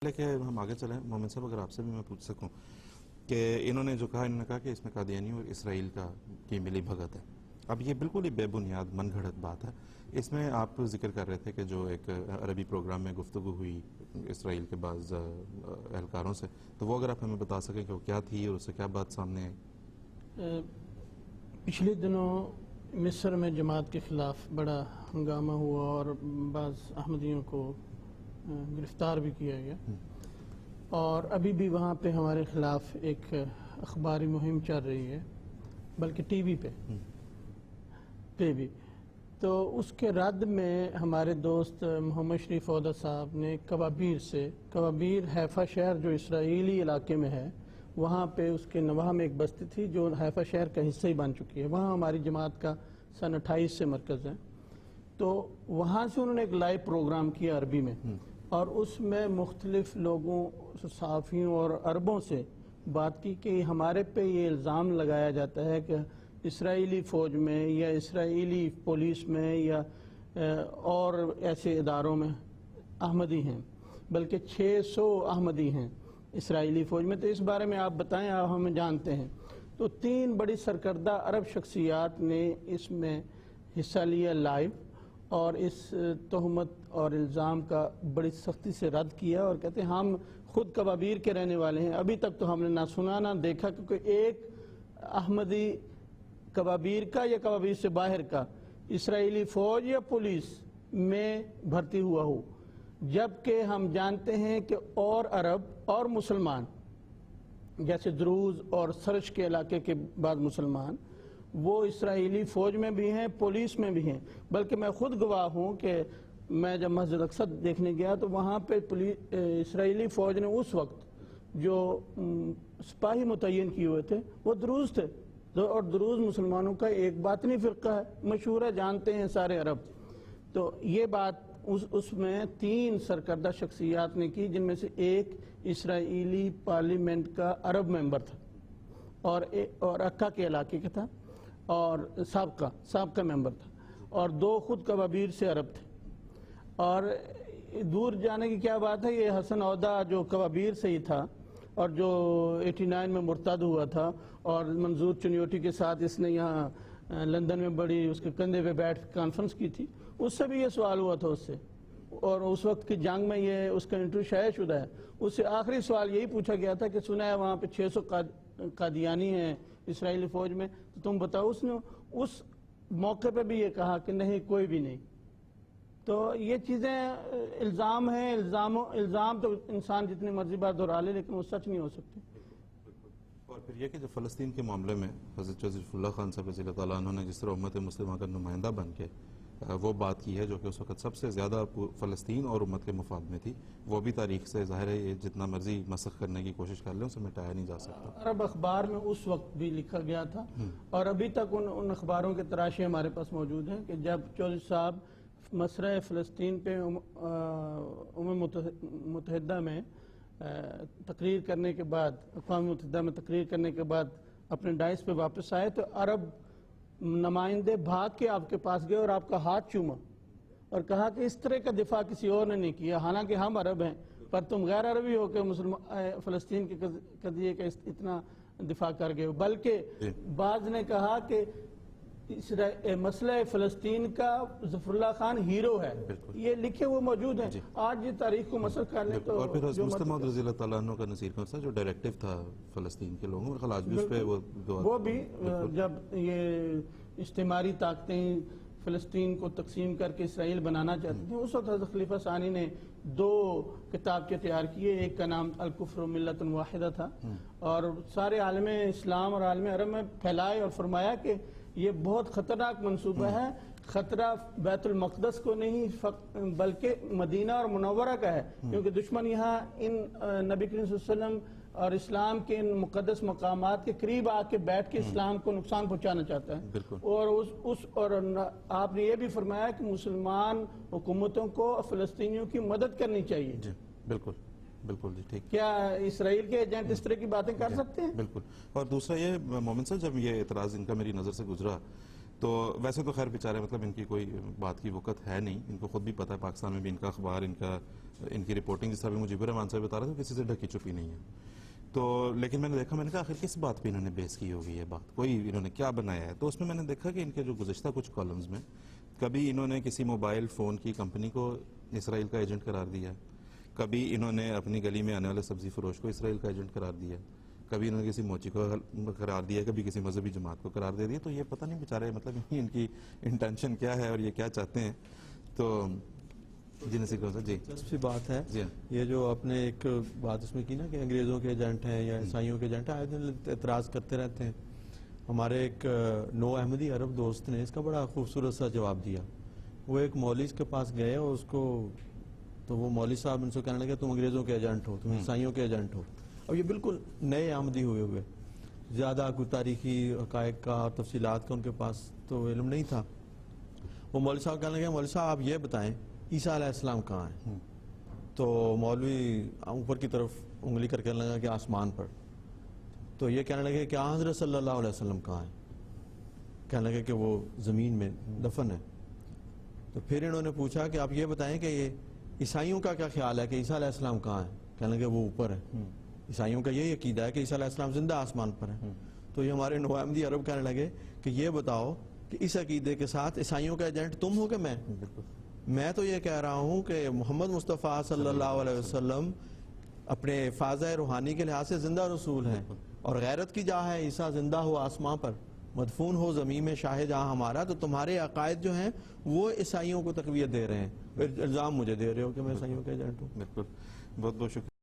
کہ ہم آگے چلیں مومن صاحب، اگر آپ سے بھی میں پوچھ سکوں کہ انہوں نے نے کہا کہ اس میں قادیانی اور اسرائیل کی ملی بھگت ہے. اب یہ بالکل ہی بے بنیاد من گھڑت بات ہے. اس میں آپ ذکر کر رہے تھے کہ جو ایک عربی پروگرام میں گفتگو ہوئی اسرائیل کے بعض اہلکاروں سے، تو وہ اگر آپ ہمیں بتا سکیں کہ وہ کیا تھی اور اس سے کیا بات سامنے آئی. پچھلے دنوں مصر میں جماعت کے خلاف بڑا ہنگامہ ہوا اور بعض احمدیوں کو گرفتار بھی کیا گیا، اور ابھی بھی وہاں پہ ہمارے خلاف ایک اخباری مہم چل رہی ہے، بلکہ ٹی وی پہ بھی. تو اس کے رد میں ہمارے دوست محمد شریف عودہ صاحب نے کوابیر حیفا شہر جو اسرائیلی علاقے میں ہے، وہاں پہ اس کے نواح میں ایک بستی تھی جو حیفا شہر کا حصہ ہی بن چکی ہے. وہاں ہماری جماعت کا سن 28 سے مرکز ہے. تو وہاں سے انہوں نے ایک لائیو پروگرام کیا عربی میں، اور اس میں مختلف لوگوں، صحافیوں اور عربوں سے بات کی کہ ہمارے پہ یہ الزام لگایا جاتا ہے کہ اسرائیلی فوج میں یا اسرائیلی پولیس میں یا اور ایسے اداروں میں احمدی ہیں، بلکہ 600 احمدی ہیں اسرائیلی فوج میں. تو اس بارے میں آپ بتائیں، آپ ہمیں جانتے ہیں. تو 3 بڑی سرکردہ عرب شخصیات نے اس میں حصہ لیا لائیو، اور اس تہمت اور الزام کا بڑی سختی سے رد کیا، اور کہتے ہیں ہم خود کوابیر کے رہنے والے ہیں. ابھی تک تو ہم نے نہ سنا نہ دیکھا کہ کوئی ایک احمدی کوابیر کا یا کوابیر سے باہر کا اسرائیلی فوج یا پولیس میں بھرتی ہوا ہو. جبکہ ہم جانتے ہیں کہ اور عرب اور مسلمان، جیسے دروز اور سرش کے علاقے کے بعد مسلمان، وہ اسرائیلی فوج میں بھی ہیں، پولیس میں بھی ہیں. بلکہ میں خود گواہ ہوں کہ میں جب مسجد اقصی دیکھنے گیا تو وہاں پہ اسرائیلی فوج نے اس وقت جو سپاہی متعین کیے ہوئے تھے وہ دروز تھے، اور دروز مسلمانوں کا ایک باطنی فرقہ ہے، مشہور ہے، جانتے ہیں سارے عرب. تو یہ بات اس میں 3 سرکردہ شخصیات نے کی، جن میں سے ایک اسرائیلی پارلیمنٹ کا عرب ممبر تھا اور اکا کے علاقے کا تھا، اور سابقہ ممبر تھا، اور 2 خود کوابیر سے عرب تھے. اور دور جانے کی کیا بات ہے، یہ حسن عودہ جو کوابیر سے ہی تھا اور جو 89 میں مرتد ہوا تھا، اور منظور چنیوٹی کے ساتھ اس نے یہاں لندن میں بڑی اس کے کندھے پہ بیٹھ کانفرنس کی تھی، اس سے بھی یہ سوال ہوا تھا اس سے، اور اس وقت کی جنگ میں یہ اس کا انٹرویو شائع شدہ ہے. اس سے آخری سوال یہی پوچھا گیا تھا کہ سنا ہے وہاں پہ 600 قادیانی ہیں اسرائیلی فوج میں، تو تم بتاؤ. اس نے اس موقع پہ بھی یہ کہا کہ نہیں، کوئی بھی نہیں. تو یہ چیزیں الزام ہیں. الزام تو انسان جتنی مرضی بار دہرا لے، لیکن وہ سچ نہیں ہو سکتی. اور پھر یہ کہ جو فلسطین کے معاملے میں حضرت شریف اللہ خان صاحب رضی اللہ تعالیٰ عنہ نے جس طرح امت مسلمہ کا نمائندہ بن کے وہ بات کی ہے جو کہ اس وقت سب سے زیادہ فلسطین اور امت کے مفاد میں تھی، وہ بھی تاریخ سے ظاہر ہے، یہ جتنا مرضی مسخ کرنے کی کوشش کر لیں اسے مٹایا نہیں جا سکتا. عرب اخبار میں اس وقت بھی لکھا گیا تھا، اور ابھی تک ان اخباروں کے تراشے ہمارے پاس موجود ہیں کہ جب چودھری صاحب مسئلہ فلسطین پہ متحدہ میں تقریر کرنے کے بعد، اقوام متحدہ میں تقریر کرنے کے بعد اپنے ڈائس پہ واپس آئے، تو عرب نمائندے بھاگ کے آپ کے پاس گئے اور آپ کا ہاتھ چوما اور کہا کہ اس طرح کا دفاع کسی اور نے نہیں کیا، حالانکہ ہم عرب ہیں، پر تم غیر عربی ہو کے فلسطین کے قضیے کا اتنا دفاع کر گئے. بلکہ بعض نے کہا کہ مسئلہ فلسطین کا ظفر اللہ خان ہیرو ہے. یہ لکھے ہوئے موجود ہیں. آج یہ تاریخ کو مسخ کر لیں تو. اور پھر مصطفیٰ موعود رضی اللہ تعالیٰ عنہ کا نصیر کون سا جو ڈائریکٹیو تھا فلسطین کے لوگوں میں، خلاج بھی اس پہ وہ بھی جب یہ استعماری طاقتیں فلسطین کو تقسیم کر کے اسرائیل بنانا چاہتی تھیں، اس وقت حضرت خلیفہ ثانی نے 2 کتابیں تیار کیے. ایک کا نام الکفر ملت واحدہ تھا، اور سارے عالم اسلام اور عالم عرب میں پھیلائے اور فرمایا کہ یہ بہت خطرناک منصوبہ ہے. خطرہ بیت المقدس کو نہیں بلکہ مدینہ اور منورہ کا ہے، کیونکہ دشمن یہاں ان نبی کریم صلی اللہ علیہ وسلم اور اسلام کے ان مقدس مقامات کے قریب آ کے بیٹھ کے اسلام کو نقصان پہنچانا چاہتا ہے. اور آپ نے یہ بھی فرمایا کہ مسلمان حکومتوں کو فلسطینیوں کی مدد کرنی چاہیے. جی بالکل بالکل جی ٹھیک. کیا اسرائیل کے ایجنٹ اس طرح کی باتیں کر سکتے ہیں؟ بالکل. اور دوسرا یہ مومن صاحب، جب یہ اعتراض ان کا میری نظر سے گزرا تو ویسے تو خیر بیچارے مطلب ان کی کوئی بات کی وقت ہے نہیں، ان کو خود بھی پتہ ہے پاکستان میں بھی ان کا اخبار، ان کی رپورٹنگ جس طرح بھی مجیب الرحمان صاحب بتا رہے تھے کسی سے ڈھکی چھپی نہیں ہے. تو لیکن میں نے دیکھا، میں نے کہا آخر کس بات پہ انہوں نے بیس کی ہوگی، یہ بات کوئی انہوں نے کیا بنایا ہے. تو اس میں نے دیکھا کہ ان کے جو گزشتہ کچھ کالمز میں کبھی انہوں نے کسی موبائل فون کی کمپنی کو اسرائیل کا ایجنٹ قرار دیا، کبھی انہوں نے اپنی گلی میں آنے والے سبزی فروش کو اسرائیل کا ایجنٹ قرار دیا، کبھی انہوں نے کسی موچی کو قرار دیا، کبھی کسی مذہبی جماعت کو قرار دے دیا. تو یہ پتہ نہیں بیچارے مطلب ان کی انٹینشن کیا ہے اور یہ کیا چاہتے ہیں. تو جی نصیر صاحب جی دلچسپ سی بات ہے. جی یہ جو آپ نے ایک بات اس میں کی نا کہ انگریزوں کے ایجنٹ ہیں یا عیسائیوں کے ایجنٹ ہیں، آئے دن اعتراض کرتے رہتے ہیں. ہمارے ایک نو احمدی عرب دوست نے اس کا بڑا خوبصورت سا جواب دیا. وہ ایک مولوی کے پاس گئے اور اس کو تو وہ مولوی صاحب ان سے کہنے لگے تم انگریزوں کے ایجنٹ ہو، تم عیسائیوں کے ایجنٹ ہو. اور یہ بالکل نئے آمدی ہوئے زیادہ کوئی تاریخی حقائق کا اور تفصیلات کا ان کے پاس تو علم نہیں تھا. وہ مولوی صاحب کہنے لگے مولوی صاحب آپ یہ بتائیں عیسیٰ علیہ السلام کہاں ہیں؟ تو مولوی اوپر کی طرف انگلی کر کے کہنے لگا کہ آسمان پر. تو یہ کہنے لگے کہ حضرت صلی اللہ علیہ وسلم کہاں ہیں؟ کہنے لگے کہ وہ زمین میں دفن ہے. تو پھر انہوں نے پوچھا کہ آپ یہ بتائیں کہ یہ عیسائیوں کا کیا خیال ہے کہ عیسیٰ علیہ السلام کہاں ہیں؟ کہنے لگے وہ اوپر ہے. عیسائیوں کا یہی عقیدہ ہے کہ عیسیٰ علیہ السلام زندہ آسمان پر ہے. تو یہ ہمارے نو احمدی عرب کہنے لگے کہ یہ بتاؤ کہ اس عقیدے کے ساتھ عیسائیوں کا ایجنٹ تم ہو کہ میں تو یہ کہہ رہا ہوں کہ محمد مصطفیٰ صلی اللہ علیہ وسلم اپنے فاضہ روحانی کے لحاظ سے زندہ رسول ہیں اور غیرت کی جا ہے عیسیٰ زندہ ہو آسمان پر مدفون ہو زمین میں شاہ جہاں ہمارا. تو تمہارے عقائد جو ہیں وہ عیسائیوں کو تقویت دے رہے ہیں، الزام مجھے دے رہے ہو کہ میں عیسائیوں کا ایجنٹ ہوں. بالکل. بہت بہت شکریہ.